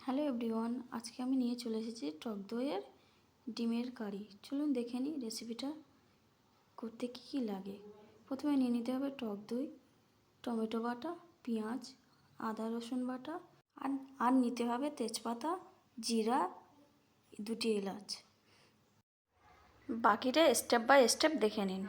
Hello everyone, আজকে আমি নিয়ে চলে এসেছি টক দইয়ের ডিমের কারি। চলুন দেখে নিই রেসিপিটা করতে কী কী লাগে। প্রথমে নিয়ে নিতে হবে টক দই, টমেটো বাটা, পেঁয়াজ, আদা রসুন বাটা আর নিতে হবে তেজপাতা, জিরা, দুটি এলাচ। বাকিটা স্টেপ বাই স্টেপ দেখে নিন।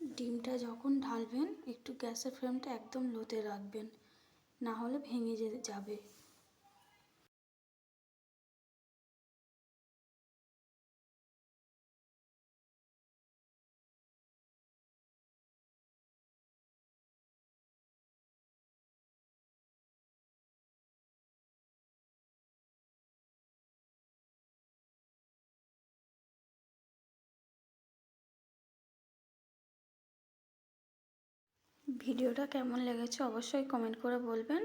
ডিমটা যখন ঢালবেন একটু গ্যাসের ফ্লেমটা একদম লোতে রাখবেন, না হলে ভেঙে যাবে। ভিডিওটা কেমন লেগেছে অবশ্যই কমেন্ট করে বলবেন,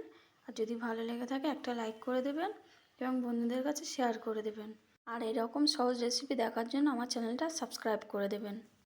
আর যদি ভালো লেগে থাকে একটা লাইক করে দেবেন এবং বন্ধুদের কাছে শেয়ার করে দেবেন। আর এরকম সহজ রেসিপি দেখার জন্য আমার চ্যানেলটা সাবস্ক্রাইব করে দেবেন।